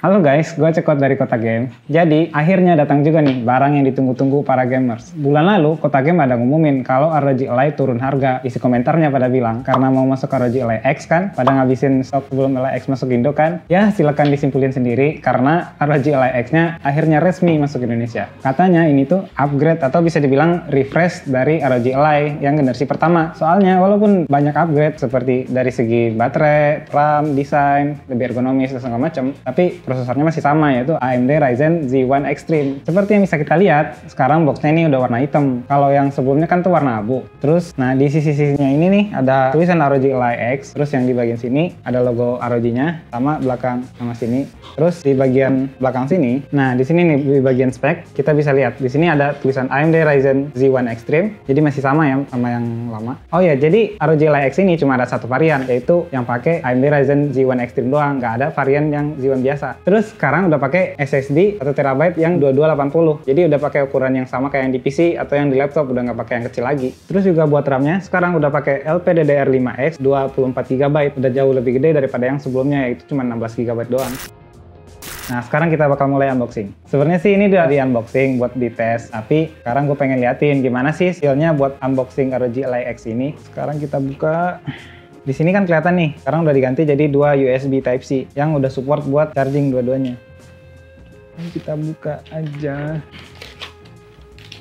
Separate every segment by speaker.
Speaker 1: Halo guys, gue Cekot dari Kota Game. Jadi, akhirnya datang juga nih barang yang ditunggu-tunggu para gamers. Bulan lalu, Kota Game ada ngumumin kalau ROG Ally turun harga. Isi komentarnya pada bilang, karena mau masuk ROG Ally X kan, pada ngabisin stok sebelum Ally X masuk Indo kan. Ya, silakan disimpulin sendiri, karena ROG Ally X-nya akhirnya resmi masuk Indonesia. Katanya ini tuh upgrade atau bisa dibilang refresh dari ROG Ally yang generasi pertama. Soalnya, walaupun banyak upgrade seperti dari segi baterai, RAM, desain, lebih ergonomis, dan segala macam, tapi prosesornya masih sama, yaitu AMD Ryzen Z1 Extreme. Seperti yang bisa kita lihat, sekarang boxnya ini udah warna hitam. Kalau yang sebelumnya kan tuh warna abu. Terus, nah di sisi-sisinya ini nih ada tulisan ROG Ally X. Terus yang di bagian sini ada logo ROG-nya sama belakang sama sini. Terus di bagian belakang sini, nah di sini nih di bagian spek kita bisa lihat di sini ada tulisan AMD Ryzen Z1 Extreme. Jadi masih sama ya sama yang lama. Oh ya, jadi ROG Ally X ini cuma ada satu varian, yaitu yang pakai AMD Ryzen Z1 Extreme doang, nggak ada varian yang Z1 biasa. Terus sekarang udah pakai SSD 1 TB yang 2280. Jadi udah pakai ukuran yang sama kayak yang di PC atau yang di laptop, udah nggak pakai yang kecil lagi. Terus juga buat RAM-nya sekarang udah pakai LPDDR5X 24 GB. Udah jauh lebih gede daripada yang sebelumnya, yaitu cuma 16 GB doang. Nah, sekarang kita bakal mulai unboxing. Sebenarnya sih ini udah di unboxing buat dites, tapi sekarang gue pengen liatin gimana sih hasilnya buat unboxing ROG Ally X ini. Sekarang kita buka. Di sini kan kelihatan nih, sekarang udah diganti jadi 2 USB Type-C yang udah support buat charging dua-duanya. Ini kita buka aja.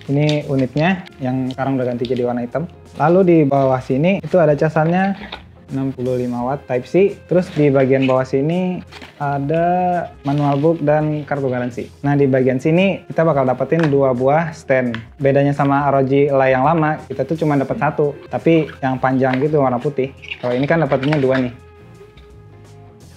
Speaker 1: Ini unitnya yang sekarang udah ganti jadi warna hitam. Lalu di bawah sini itu ada casannya 65 watt Type-C. Terus di bagian bawah sini ada manual book dan kartu garansi. Nah, di bagian sini kita bakal dapetin 2 buah stand. Bedanya sama ROG Ally yang lama, kita tuh cuma dapat 1, tapi yang panjang gitu warna putih. Kalau ini kan dapatnya 2 nih.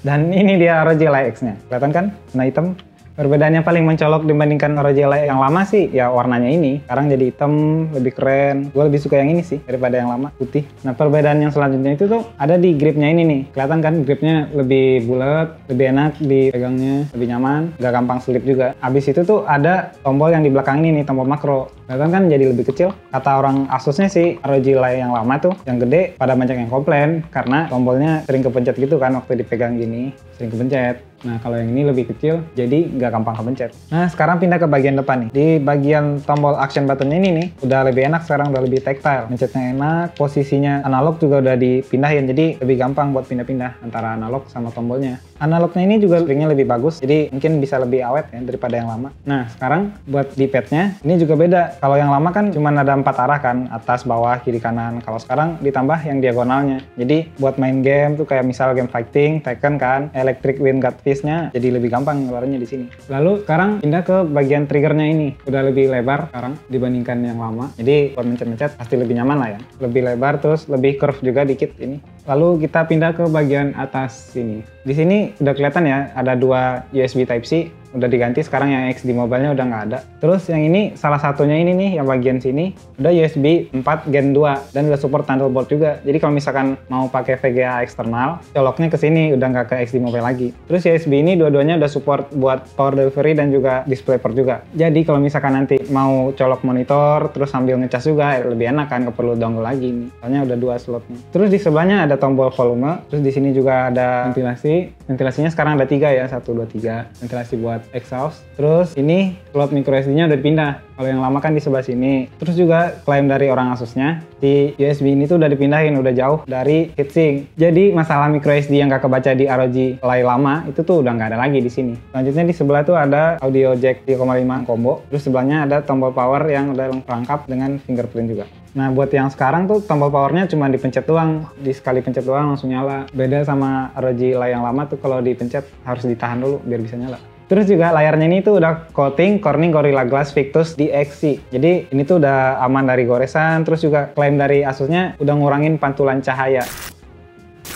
Speaker 1: Dan ini dia ROG Ally X-nya. Kelihatan kan? Warna hitam. Perbedaannya paling mencolok dibandingkan ROG Ally yang lama sih, ya warnanya ini. Sekarang jadi hitam, lebih keren. Gue lebih suka yang ini sih, daripada yang lama, putih. Nah, perbedaan yang selanjutnya itu tuh ada di gripnya ini nih. Kelihatan kan gripnya lebih bulat, lebih enak dipegangnya, lebih nyaman, gak gampang selip juga. Abis itu tuh ada tombol yang di belakang ini nih, tombol makro. Kelihatan kan jadi lebih kecil. Kata orang Asusnya sih, ROG Ally yang lama tuh, yang gede, pada banyak yang komplain. Karena tombolnya sering kepencet gitu kan, waktu dipegang gini, sering kepencet. Nah, kalau yang ini lebih kecil, jadi nggak gampang kepencet. Nah, sekarang pindah ke bagian depan nih. Di bagian tombol action buttonnya ini nih, udah lebih enak sekarang, udah lebih tactile. Mencetnya enak, posisinya analog juga udah dipindahin, jadi lebih gampang buat pindah-pindah antara analog sama tombolnya. Analognya ini juga springnya lebih bagus, jadi mungkin bisa lebih awet ya daripada yang lama. Nah, sekarang buat di padnya, ini juga beda. Kalau yang lama kan cuma ada 4 arah kan, atas, bawah, kiri, kanan. Kalau sekarang ditambah yang diagonalnya. Jadi buat main game tuh kayak misal game fighting, Tekken kan, Electric Wind Gatfish-nya jadi lebih gampang ngeluarinnya di sini. Lalu sekarang pindah ke bagian triggernya ini. Udah lebih lebar sekarang dibandingkan yang lama. Jadi buat mencet-mencet pasti lebih nyaman lah ya. Lebih lebar, terus lebih curve juga dikit ini. Lalu kita pindah ke bagian atas sini. Di sini udah kelihatan ya, ada 2 USB Type-C. Udah diganti, sekarang yang XD Mobile-nya udah nggak ada. Terus yang ini, salah satunya ini nih, yang bagian sini, udah USB 4 Gen 2, dan udah support Thunderbolt juga. Jadi kalau misalkan mau pakai VGA eksternal, coloknya ke sini, udah nggak ke XD Mobile lagi. Terus USB ini dua-duanya udah support buat power delivery dan juga DisplayPort juga. Jadi kalau misalkan nanti mau colok monitor, terus sambil ngecas juga, lebih enak kan, nggak perlu dongle lagi nih. Soalnya udah 2 slotnya. Terus di sebelahnya ada tombol volume, terus di sini juga ada ventilasi. Ventilasinya sekarang ada 3 ya, 1, 2, 3. Ventilasi buat exhaust. Terus ini slot micro SD-nya udah dipindah. Kalau yang lama kan di sebelah sini. Terus juga klaim dari orang Asusnya, di USB ini tuh udah dipindahin, udah jauh dari heatsink. Jadi masalah micro SD yang gak kebaca di ROG Ally lama itu tuh udah nggak ada lagi di sini. Selanjutnya di sebelah tuh ada audio jack 3,5 combo. Terus sebelahnya ada tombol power yang udah lengkap dengan fingerprint juga. Nah, buat yang sekarang tuh tombol powernya cuma dipencet doang. Di sekali pencet doang langsung nyala. Beda sama ROG Ally yang lama tuh kalau dipencet harus ditahan dulu biar bisa nyala. Terus juga layarnya ini tuh udah coating Corning Gorilla Glass Victus DXC. Jadi ini tuh udah aman dari goresan. Terus juga klaim dari Asusnya udah ngurangin pantulan cahaya.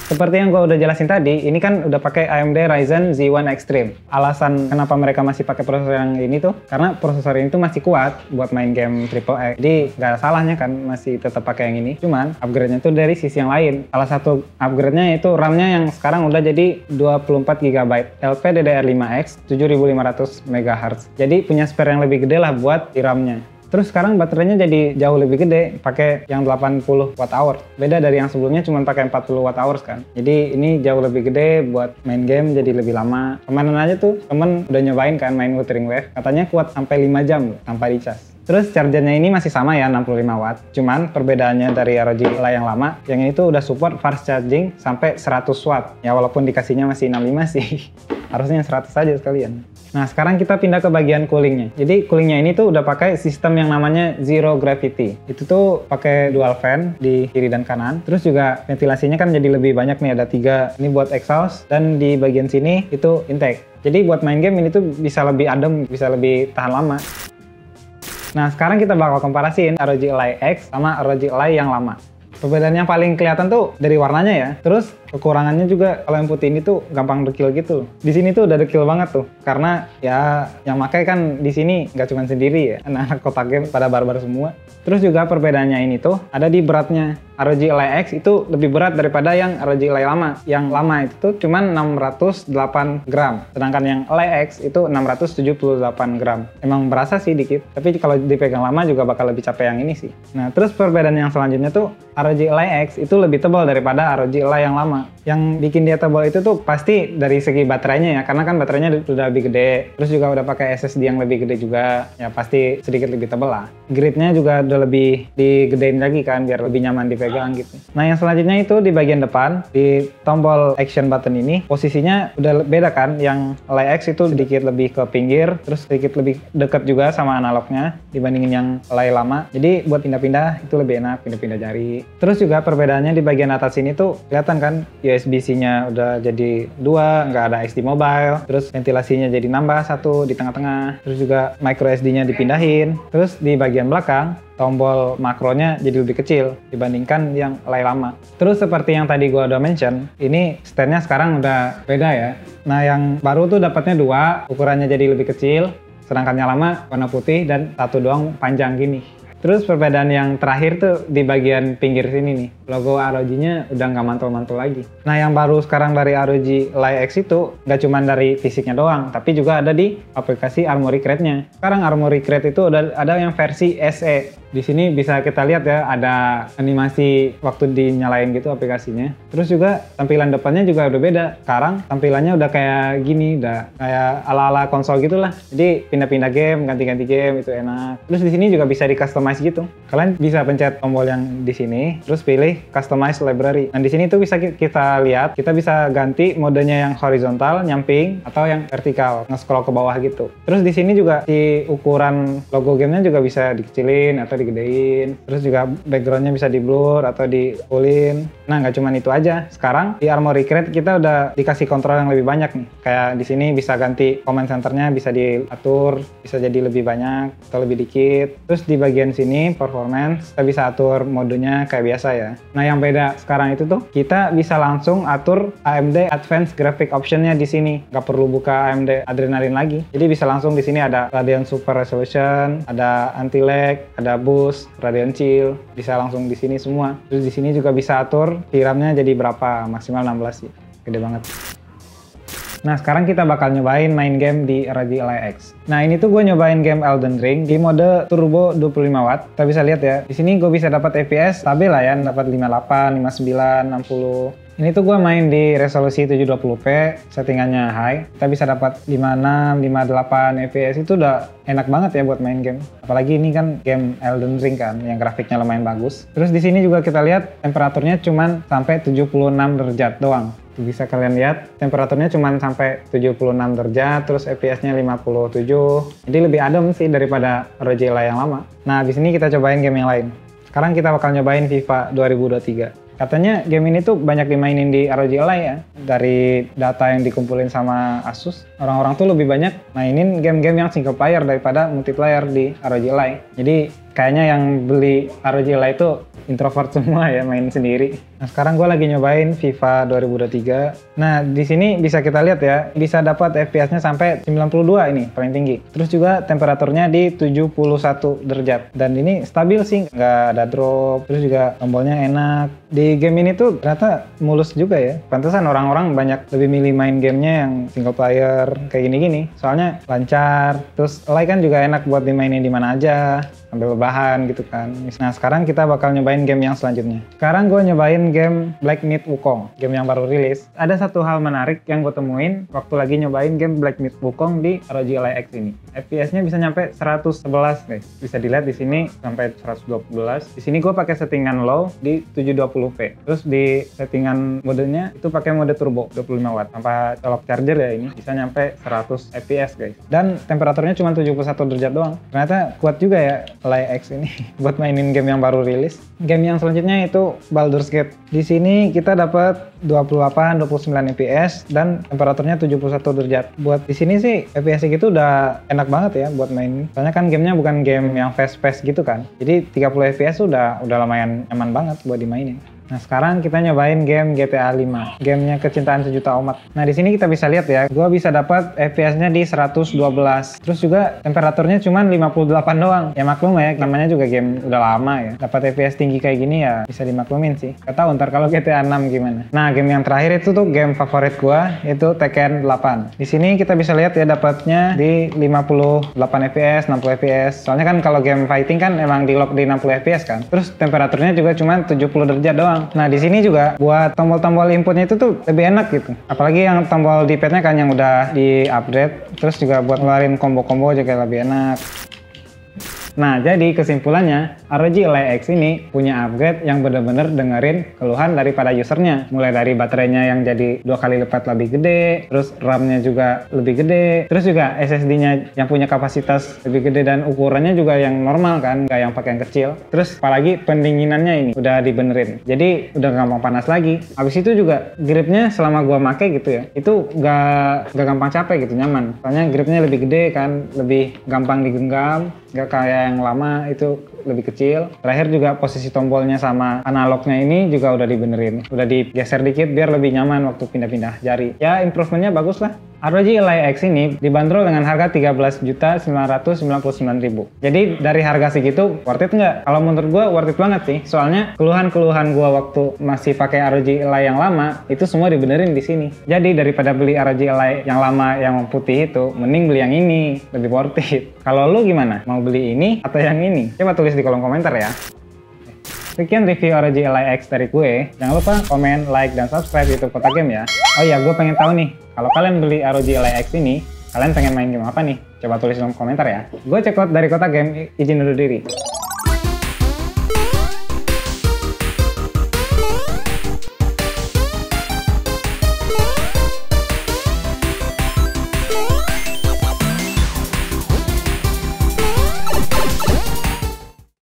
Speaker 1: Seperti yang gue udah jelasin tadi, ini kan udah pakai AMD Ryzen Z1 Extreme. Alasan kenapa mereka masih pakai prosesor yang ini tuh, karena prosesor ini tuh masih kuat buat main game AAA. Jadi nggak salahnya kan masih tetap pakai yang ini. Cuman upgrade-nya tuh dari sisi yang lain. Salah satu upgrade-nya yaitu RAM-nya yang sekarang udah jadi 24 GB LPDDR5X 7500 MHz. Jadi punya spare yang lebih gede lah buat di RAM-nya. Terus sekarang baterainya jadi jauh lebih gede, pakai yang 80 watt hour. Beda dari yang sebelumnya cuma pakai 40 watt hours kan. Jadi ini jauh lebih gede buat main game, jadi lebih lama. Kemarin aja tuh temen udah nyobain kan main Wuthering Waves, katanya kuat sampai 5 jam loh, tanpa dicas. Terus chargernya ini masih sama ya, 65 watt. Cuman perbedaannya dari ROG Ally yang lama, yang ini tuh udah support fast charging sampai 100 watt. Ya walaupun dikasihnya masih 65 sih. Harusnya 100 aja sekalian. Nah sekarang kita pindah ke bagian coolingnya. Jadi coolingnya ini tuh udah pakai sistem yang namanya Zero Gravity. Itu tuh pakai dual fan di kiri dan kanan. Terus juga ventilasinya kan jadi lebih banyak nih, ada 3. Ini buat exhaust, dan di bagian sini itu intake. Jadi buat main game ini tuh bisa lebih adem, bisa lebih tahan lama. Nah sekarang kita bakal komparasiin ROG Ally X sama ROG Ally yang lama. Perbedaannya paling kelihatan tuh dari warnanya ya. Terus kekurangannya juga kalau yang putih ini tuh gampang dekil gitu. Di sini tuh udah dekil banget tuh. Karena ya yang pakai kan di sini nggak cuma sendiri ya. Anak-anak kotak game pada barbar semua. Terus juga perbedaannya ini tuh ada di beratnya. ROG Ally X itu lebih berat daripada yang ROG Ally lama. Yang lama itu tuh cuma 608 gram. Sedangkan yang Ally X itu 678 gram. Emang berasa sih dikit. Tapi kalau dipegang lama juga bakal lebih capek yang ini sih. Nah terus perbedaan yang selanjutnya tuh ROG Ally X itu lebih tebal daripada ROG Ally yang lama. Yang bikin dia tebal itu tuh pasti dari segi baterainya ya, karena kan baterainya udah lebih gede. Terus juga udah pakai SSD yang lebih gede juga, ya pasti sedikit lebih tebal lah. Gridnya juga udah lebih digedein lagi kan, biar lebih nyaman dipegang gitu. Nah yang selanjutnya itu di bagian depan, di tombol action button ini, posisinya udah beda kan. Yang Ally X itu sedikit lebih ke pinggir, terus sedikit lebih dekat juga sama analognya dibandingin yang Ally lama. Jadi buat pindah-pindah itu lebih enak, pindah-pindah jari. Terus juga perbedaannya di bagian atas ini tuh kelihatan kan, USB-C-nya udah jadi 2, nggak ada SD mobile. Terus ventilasinya jadi nambah 1 di tengah-tengah. Terus juga micro SD-nya dipindahin. Terus di bagian belakang, tombol makronya jadi lebih kecil dibandingkan yang Ally lama. Terus seperti yang tadi gua udah mention, ini stand-nya sekarang udah beda ya. Nah yang baru tuh dapatnya 2, ukurannya jadi lebih kecil. Sedangkan yang lama warna putih dan 1 doang panjang gini. Terus perbedaan yang terakhir tuh di bagian pinggir sini nih. Logo ROG-nya udah nggak mantul-mantul lagi. Nah yang baru sekarang dari ROG Ally X itu nggak cuma dari fisiknya doang, tapi juga ada di aplikasi Armoury Crate-nya. Sekarang Armoury Crate itu udah ada yang versi SE. Di sini bisa kita lihat ya, ada animasi waktu dinyalain gitu aplikasinya. Terus juga tampilan depannya juga udah beda. Sekarang tampilannya udah kayak gini, udah kayak ala-ala konsol gitulah. Jadi pindah-pindah game, ganti-ganti game itu enak. Terus di sini juga bisa di-customize gitu. Kalian bisa pencet tombol yang di sini, terus pilih Customize Library. Dan di sini tuh bisa kita lihat, kita bisa ganti modenya yang horizontal, nyamping, atau yang vertikal, nge-scroll ke bawah gitu. Terus di sini juga si ukuran logo gamenya juga bisa dikecilin atau digedein. Terus juga backgroundnya bisa di blur atau di fullin. Nah nggak cuma itu aja. Sekarang di Armoury Crate kita udah dikasih kontrol yang lebih banyak nih. Kayak di sini bisa ganti command centernya, bisa diatur, bisa jadi lebih banyak atau lebih dikit. Terus di bagian sini performance kita bisa atur modenya kayak biasa ya. Nah yang beda sekarang itu tuh kita bisa langsung atur AMD Advanced Graphic Option-nya di sini. Nggak perlu buka AMD Adrenalin lagi. Jadi bisa langsung di sini ada Radeon Super Resolution, ada anti-lag, ada boost, Radeon Chill, bisa langsung di sini semua. Terus di sini juga bisa atur VRAM-nya jadi berapa, maksimal 16 sih. Gede banget. Nah sekarang kita bakal nyobain main game di ROG Ally X. Nah ini tuh gue nyobain game Elden Ring di mode turbo 25 watt. Kita bisa lihat ya, di sini gue bisa dapat FPS stabil lah ya, dapat 58, 59, 60. Ini tuh gue main di resolusi 720p, settingannya high. Kita bisa dapat 56, 58 FPS, itu udah enak banget ya buat main game. Apalagi ini kan game Elden Ring kan, yang grafiknya lumayan bagus. Terus di sini juga kita lihat temperaturnya cuman sampai 76 derajat doang. Bisa kalian lihat temperaturnya cuma sampai 76 derajat, terus FPS-nya 57. Jadi lebih adem sih daripada ROG Ally yang lama. Nah, di sini kita cobain game yang lain. Sekarang kita bakal nyobain FIFA 2023. Katanya game ini tuh banyak dimainin di ROG Ally ya. Dari data yang dikumpulin sama Asus, orang-orang tuh lebih banyak mainin game-game yang single player daripada multiplayer di ROG Ally. Jadi Kayaknya yang beli ROG Ally itu introvert semua ya, main sendiri. Nah, sekarang gue lagi nyobain FIFA 2023. Nah, di sini bisa kita lihat ya, bisa dapat FPS-nya sampai 92 ini, paling tinggi. Terus juga temperaturnya di 71 derajat. Dan ini stabil sih, nggak ada drop. Terus juga tombolnya enak. Di game ini tuh ternyata mulus juga ya. Pantesan orang-orang banyak lebih milih main gamenya yang single player kayak gini-gini. Soalnya lancar. Terus Ally kan juga enak buat dimainin di mana aja, sambil bahan gitu kan. Nah, sekarang kita bakal nyobain game yang selanjutnya. Sekarang gue nyobain game Black Myth Wukong, game yang baru rilis. Ada satu hal menarik yang gue temuin waktu lagi nyobain game Black Myth Wukong di ROG Ally X ini. FPS-nya bisa nyampe 111 guys. Bisa dilihat di sini sampai 112. Di sini gue pakai settingan low di 720p. Terus di settingan modenya itu pakai mode turbo 25 watt. Tanpa colok charger ya, ini bisa nyampe 100 fps guys. Dan temperaturnya cuma 71 derajat doang. Ternyata kuat juga ya Ally X ini buat mainin game yang baru rilis. Game yang selanjutnya itu Baldur's Gate. Di sini kita dapat 28-29 fps dan temperaturnya 71 derajat. Buat di sini sih fps gitu udah enak banget ya buat main. Soalnya kan gamenya bukan game yang fast-paced gitu kan. Jadi 30 fps udah lumayan nyaman banget buat dimainin. Nah, sekarang kita nyobain game GTA 5, gamenya kecintaan sejuta umat. Nah, di sini kita bisa lihat ya, gua bisa dapat FPS-nya di 112. Terus juga temperaturnya cuma 58 doang. Ya maklum ya, namanya juga game udah lama ya. Dapat FPS tinggi kayak gini ya bisa dimaklumin sih. Gak tahu ntar kalau GTA 6 gimana. Nah, game yang terakhir itu tuh game favorit gua, itu Tekken 8. Di sini kita bisa lihat ya dapatnya di 58 FPS, 60 FPS. Soalnya kan kalau game fighting kan emang di lock di 60 FPS kan. Terus temperaturnya juga cuma 70 derajat doang. Nah, di sini juga buat tombol-tombol inputnya itu tuh lebih enak gitu. Apalagi yang tombol D-pad-nya kan yang udah di-upgrade. Terus juga buat ngeluarin combo-combo juga lebih enak. Nah, jadi kesimpulannya, ROG Ally X ini punya upgrade yang bener-bener dengerin keluhan daripada usernya. Mulai dari baterainya yang jadi 2 kali lipat lebih gede, terus RAM-nya juga lebih gede, terus juga SSD-nya yang punya kapasitas lebih gede dan ukurannya juga yang normal kan, nggak yang pakai yang kecil. Terus apalagi pendinginannya ini udah dibenerin, jadi udah gampang panas lagi. Habis itu juga gripnya selama gua make gitu ya, itu nggak gampang capek gitu, nyaman. Soalnya gripnya lebih gede kan, lebih gampang digenggam, nggak kayak yang lama itu lebih kecil. Terakhir juga posisi tombolnya sama analognya ini juga udah dibenerin, udah digeser dikit biar lebih nyaman waktu pindah-pindah jari. Ya improvementnya bagus lah. ROG Ally X ini dibanderol dengan harga 13.999.000. Jadi dari harga segitu worth it nggak? Kalau menurut gue worth it banget sih. Soalnya keluhan-keluhan gue waktu masih pakai ROG Ally yang lama itu semua dibenerin di sini. Jadi daripada beli ROG Ally yang lama yang putih itu, mending beli yang ini, lebih worth it. Kalau lu gimana? Mau beli ini atau yang ini? Coba tulis di kolom komentar ya. Sekian review ROG Ally X dari gue. Jangan lupa komen, like, dan subscribe YouTube Kota Game ya. Oh iya, gue pengen tahu nih, kalau kalian beli ROG Ally X ini, kalian pengen main game apa nih? Coba tulis di kolom komentar ya. Gue Cekot dari Kota Game, izin undur diri.